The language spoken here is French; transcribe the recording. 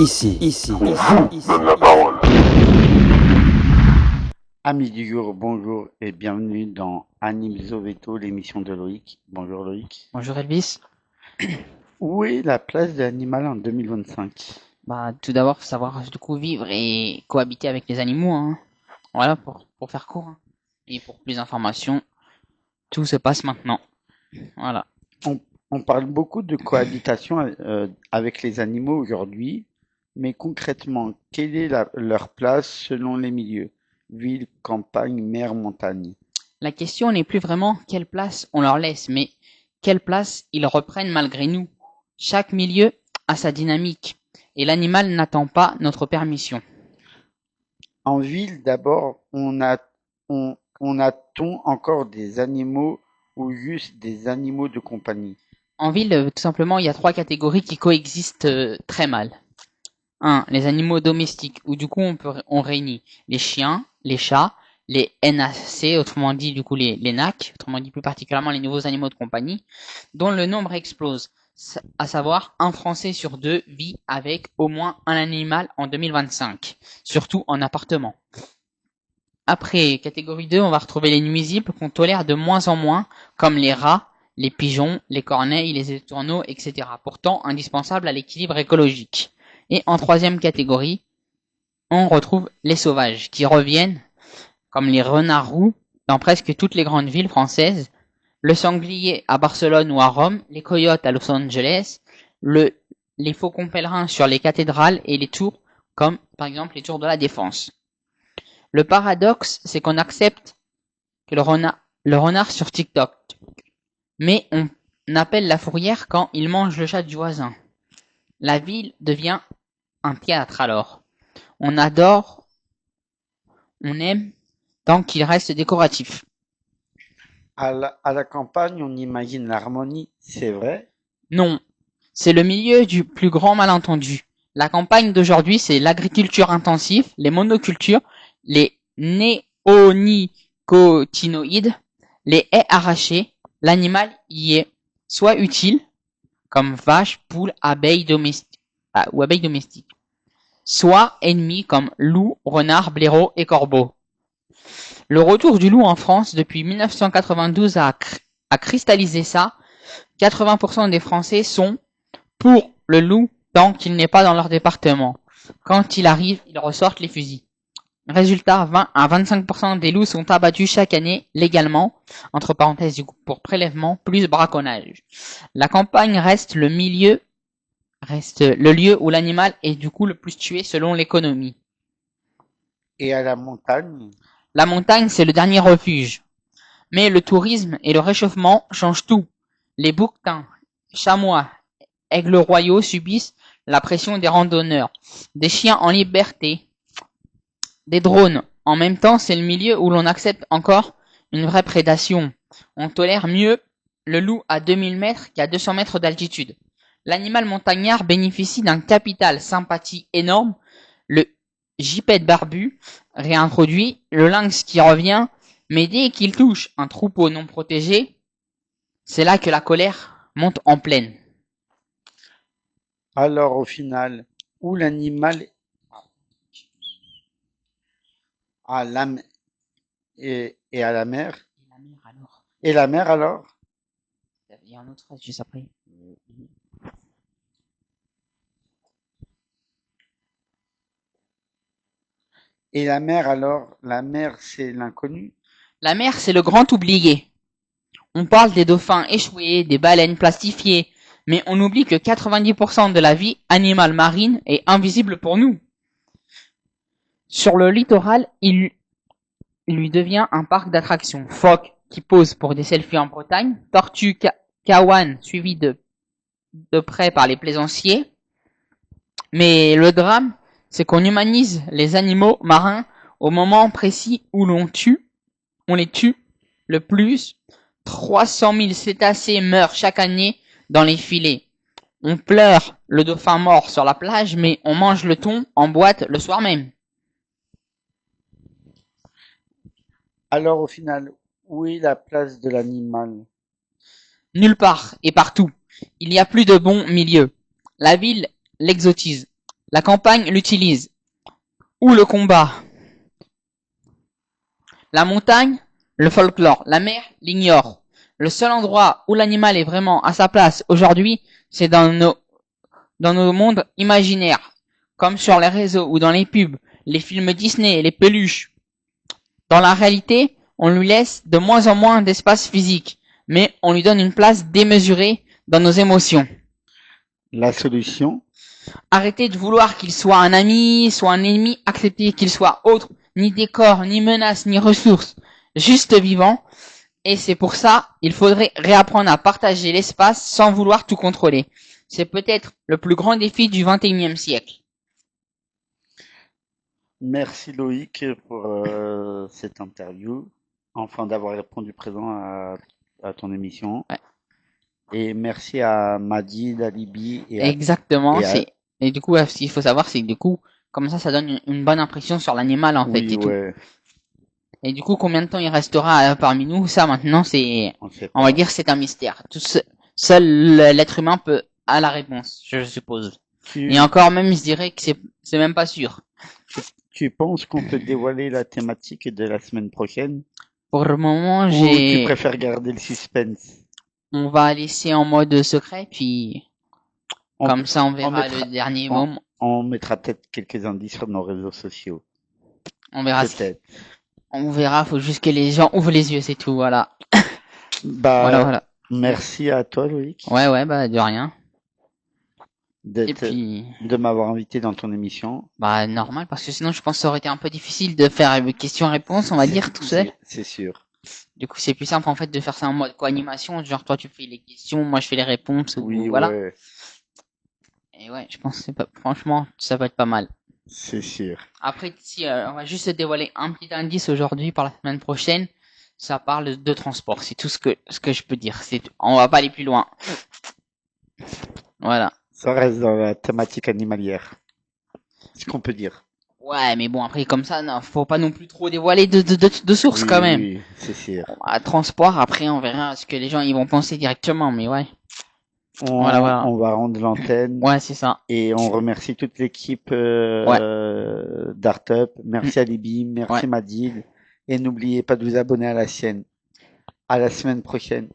Donne la parole. Amis du jour, bonjour et bienvenue dans Animzo Veto, l'émission de Loïc. Bonjour Loïc. Bonjour Elvis. Où est la place de l'animal en 2025? Tout d'abord, faut savoir du coup vivre et cohabiter avec les animaux, hein. Voilà, pour faire court, hein. Et pour plus d'informations, tout se passe maintenant. Voilà. On parle beaucoup de cohabitation avec les animaux aujourd'hui, mais concrètement, quelle est leur place selon les milieux? Ville, campagne, mer, montagne. La question n'est plus vraiment quelle place on leur laisse, mais quelle place ils reprennent malgré nous. Chaque milieu a sa dynamique, et l'animal n'attend pas notre permission. En ville, d'abord, on a-t-on encore des animaux ou juste des animaux de compagnie? En ville, tout simplement, il y a 3 catégories qui coexistent très mal. 1. Les animaux domestiques, où du coup on réunit les chiens, les chats, les NAC, autrement dit du coup les NAC, autrement dit plus particulièrement les nouveaux animaux de compagnie, dont le nombre explose, à savoir un Français sur 2 vit avec au moins un animal en 2025, surtout en appartement. Après, catégorie 2, on va retrouver les nuisibles qu'on tolère de moins en moins, comme les rats, les pigeons, les corneilles, les étourneaux, etc. Pourtant indispensables à l'équilibre écologique. Et en troisième catégorie, on retrouve les sauvages, qui reviennent, comme les renards roux, dans presque toutes les grandes villes françaises, le sanglier à Barcelone ou à Rome, les coyotes à Los Angeles, les faucons pèlerins sur les cathédrales et les tours, comme par exemple les tours de la Défense. Le paradoxe, c'est qu'on accepte que le renard sur TikTok, mais on appelle la fourrière quand il mange le chat du voisin. La ville devient un théâtre alors. On adore, on aime, tant qu'il reste décoratif. À la campagne, on imagine l'harmonie, c'est vrai? Non, c'est le milieu du plus grand malentendu. La campagne d'aujourd'hui, c'est l'agriculture intensive, les monocultures, les néonicotinoïdes, les haies arrachées. L'animal y est soit utile, comme vaches, poules, abeilles domestiques, soit ennemi comme loups, renards, blaireaux et corbeaux. Le retour du loup en France depuis 1992 a cristallisé ça. 80% des Français sont pour le loup tant qu'il n'est pas dans leur département. Quand il arrive, ils ressortent les fusils. Résultat, 20 à 25% des loups sont abattus chaque année légalement, entre parenthèses du coup pour prélèvement plus braconnage. La campagne reste le lieu où l'animal est du coup le plus tué selon l'économie. Et à la montagne? La montagne, c'est le dernier refuge. Mais le tourisme et le réchauffement changent tout. Les bouquetins, chamois, aigles royaux subissent la pression des randonneurs, des chiens en liberté, des drones. En même temps, c'est le milieu où l'on accepte encore une vraie prédation. On tolère mieux le loup à 2000 mètres qu'à 200 mètres d'altitude. L'animal montagnard bénéficie d'un capital sympathie énorme. Le gypaète barbu réintroduit, le lynx qui revient, mais dès qu'il touche un troupeau non protégé, c'est là que la colère monte en pleine. Alors au final, où l'animal à la et à la mer? Et la mer alors? Il y a une autre phrase juste après. Et la mer alors? La mer, c'est l'inconnu? La mer, c'est le grand oublié. On parle des dauphins échoués, des baleines plastifiées, mais on oublie que 90% de la vie animale marine est invisible pour nous. Sur le littoral, il lui devient un parc d'attractions. Phoques qui posent pour des selfies en Bretagne, tortues kawan suivies de près par les plaisanciers. Mais le drame, c'est qu'on humanise les animaux marins au moment précis où on les tue le plus. 300 000 cétacés meurent chaque année dans les filets. On pleure le dauphin mort sur la plage, mais on mange le thon en boîte le soir même. Alors au final, où est la place de l'animal? Nulle part et partout. Il n'y a plus de bon milieu. La ville l'exotise. La campagne l'utilise. Ou le combat. La montagne, le folklore. La mer l'ignore. Le seul endroit où l'animal est vraiment à sa place aujourd'hui, c'est dans nos mondes imaginaires. Comme sur les réseaux ou dans les pubs, les films Disney, les peluches. Dans la réalité, on lui laisse de moins en moins d'espace physique, mais on lui donne une place démesurée dans nos émotions. La solution? Arrêtez de vouloir qu'il soit un ami, soit un ennemi, acceptez qu'il soit autre, ni décor, ni menace, ni ressource, juste vivant. Et c'est pour ça, il faudrait réapprendre à partager l'espace sans vouloir tout contrôler. C'est peut-être le plus grand défi du XXIe siècle. Merci Loïc pour cette interview, enfin d'avoir répondu présent à ton émission. Ouais. Et merci à Majid, à Libye Exactement, et à- et du coup, ce qu'il faut savoir, c'est que du coup, comme ça donne une bonne impression sur l'animal, en fait, oui, et tout. ouais, Et du coup, combien de temps il restera parmi nous, ça, maintenant, on sait on va pas. dire, c'est un mystère. Seul l'être humain a la réponse, je suppose. Tu, Et encore même, je dirais que c'est même pas sûr. tu penses qu'on peut dévoiler la thématique de la semaine prochaine? Pour le moment, Ou tu préfères garder le suspense? on va laisser en mode secret, puis On, comme ça, on on verra mettra, le dernier on, moment. on mettra peut-être quelques indices sur nos réseaux sociaux. On verra. Peut-être. On verra. Faut juste que les gens ouvrent les yeux, c'est tout. Voilà. Bah, Voilà. merci à toi, Loïc, Ouais, bah de rien. Et d'être, puis, de m'avoir invité dans ton émission. bah normal, parce que sinon, je pense que ça aurait été un peu difficile de faire une question-réponse, on va dire, tout seul. C'est sûr. Du coup, c'est plus simple en fait de faire ça en mode co-animation, genre toi tu fais les questions, moi je fais les réponses, ou Oui, voilà. ouais, Et ouais, je pense que franchement, ça va être pas mal. c'est sûr. Après, si on va juste dévoiler un petit indice aujourd'hui par la semaine prochaine, ça parle de transport. C'est tout ce que je peux dire. On va pas aller plus loin. Voilà. Ça reste dans la thématique animalière. C'est ce qu'on peut dire. Ouais, mais bon après comme ça, non, faut pas non plus trop dévoiler de sources Oui, quand même. oui, c'est sûr. À transport, après on verra ce que les gens ils vont penser directement, mais ouais. On, Voilà. on va rendre l'antenne Ouais, c'est ça. et on remercie toute l'équipe d'Artup. Merci à Libye, merci Ouais. Madid. Et n'oubliez pas de vous abonner à la chaîne. À la semaine prochaine.